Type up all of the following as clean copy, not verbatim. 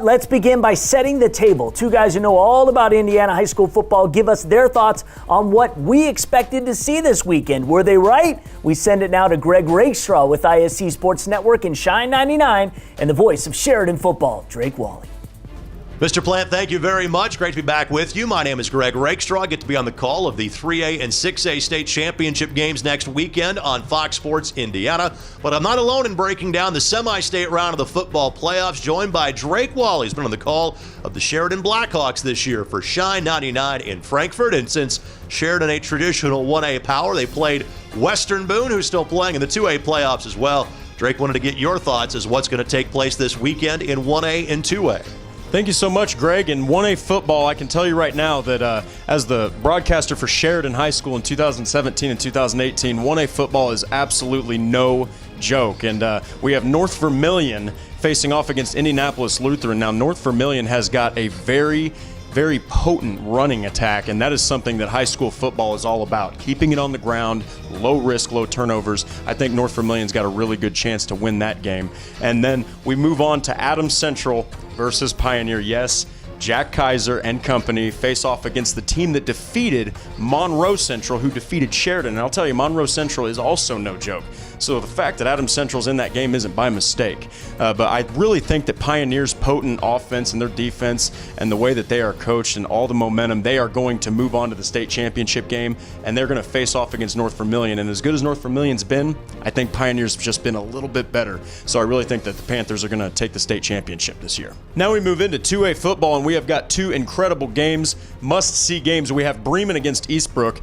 Let's begin by setting the table. Two guys who know all about Indiana high school football give us their thoughts on what we expected to see this weekend. Were they right? We send it now to Greg Rakestraw with ISC Sports Network and Shine 99 and the voice of Sheridan Football, Drake Wally. Mr. Plant, thank you very much. Great to be back with you. My name is Greg Rakestraw. I get to be on the call of the 3A and 6A state championship games next weekend on Fox Sports Indiana. But I'm not alone in breaking down the semi-state round of the football playoffs, joined by Drake Wally. He's been on the call of the Sheridan Blackhawks this year for Shine 99 in Frankfort. And since Sheridan a traditional 1A power, they played Western Boone, who's still playing in the 2A playoffs as well. Drake, wanted to get your thoughts as what's going to take place this weekend in 1A and 2A. Thank you so much, Greg. In 1A football, I can tell you right now that as the broadcaster for Sheridan High School in 2017 and 2018, 1A football is absolutely no joke. And we have North Vermilion facing off against Indianapolis Lutheran. Now, North Vermilion has got a very potent running attack, and that is something that high school football is all about. Keeping it on the ground, low risk, low turnovers. I think North Vermilion's got a really good chance to win that game. And then we move on to Adams Central versus Pioneer. Yes, Jack Kaiser and company face off against the team that defeated Monroe Central, who defeated Sheridan. And I'll tell you, Monroe Central is also no joke. So the fact that Adams Central's in that game isn't by mistake. But I really think that Pioneer's potent offense and their defense and the way that they are coached and all the momentum, they are going to move on to the state championship game, and they're going to face off against North Vermilion. And as good as North Vermilion's been, I think Pioneer's just been a little bit better. So I really think that the Panthers are going to take the state championship this year. Now we move into 2A football, and we have got two incredible games, must-see games. We have Bremen against Eastbrook.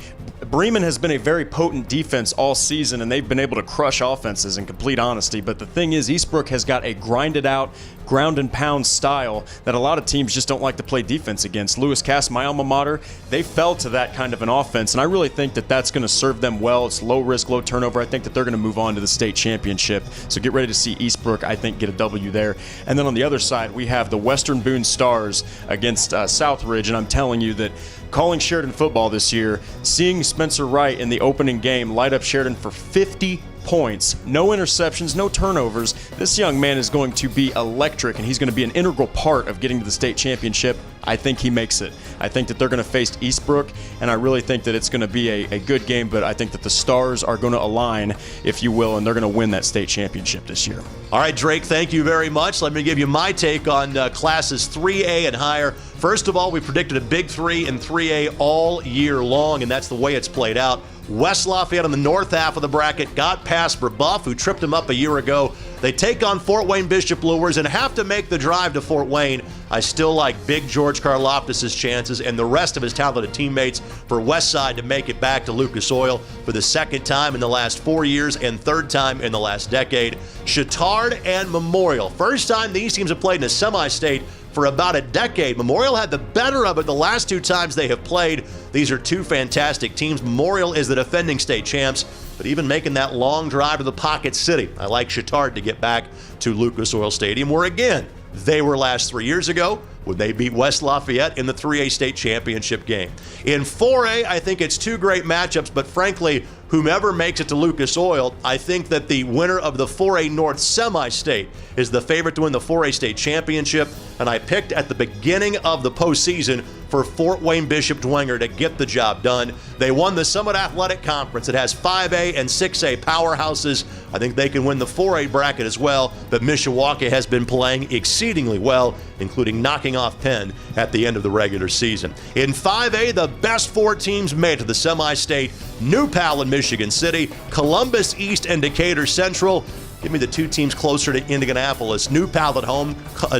Bremen has been a very potent defense all season, and they've been able to crush offenses in complete honesty. But the thing is, Eastbrook has got a grinded-out, ground-and-pound style that a lot of teams just don't like to play defense against. Lewis Cass, my alma mater, they fell to that kind of an offense, and I really think that that's going to serve them well. It's low risk, low turnover. I think that they're going to move on to the state championship. So get ready to see Eastbrook, I think, get a W there. And then on the other side, we have the Western Boone Stars against Southridge, and I'm telling you that calling Sheridan football this year, seeing Spencer Wright in the opening game light up Sheridan for 50 points, no interceptions, no turnovers. This young man is going to be electric, and he's going to be an integral part of getting to the state championship. I think he makes it. I think that they're going to face Eastbrook, and I really think that it's going to be a good game, but I think that the stars are going to align, if you will, and they're going to win that state championship this year. All right, Drake, thank you very much. Let me give you my take on classes 3A and higher. First of all, we predicted a big 3 and 3A all year long, and that's the way it's played out. West Lafayette on the north half of the bracket got past Brebeuf, who tripped him up a year ago. They take on Fort Wayne Bishop Luers and have to make the drive to Fort Wayne. I still like Big George Karloftis' chances and the rest of his talented teammates for Westside to make it back to Lucas Oil for the second time in the last 4 years and third time in the last decade. Chittard and Memorial. First time these teams have played in a semi-state for about a decade. Memorial had the better of it the last two times they have played. These are two fantastic teams. Memorial is the defending state champs, but even making that long drive to the Pocket City, I like Chittard to get back to Lucas Oil Stadium, where again, they were last 3 years ago when they beat West Lafayette in the 3A state championship game. In 4A, I think it's two great matchups, but frankly, whomever makes it to Lucas Oil, I think that the winner of the 4A North semi-state is the favorite to win the 4A state championship, and I picked at the beginning of the postseason for Fort Wayne Bishop Dwenger to get the job done. They won the Summit Athletic Conference. It has 5A and 6A powerhouses. I think they can win the 4A bracket as well, but Mishawaka has been playing exceedingly well, including knocking off Penn at the end of the regular season. In 5A, the best four teams made it to the semi-state. New Pal in Michigan City, Columbus East and Decatur Central. Give me the two teams closer to Indianapolis. New Pal at home,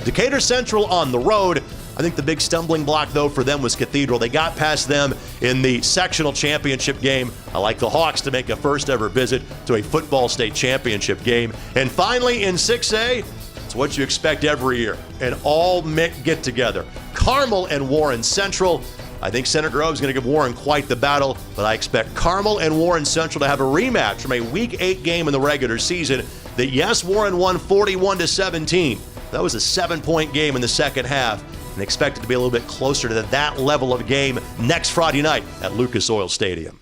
Decatur Central on the road. I think the big stumbling block, though, for them was Cathedral. They got past them in the sectional championship game. I like the Hawks to make a first-ever visit to a football state championship game. And finally, in 6A, it's what you expect every year, an all-MIC get-together. Carmel and Warren Central. I think Center Grove is going to give Warren quite the battle, but I expect Carmel and Warren Central to have a rematch from a Week 8 game in the regular season that, yes, Warren won 41-17. That was a 7-point game in the second half, and expect it to be a little bit closer to that level of game next Friday night at Lucas Oil Stadium.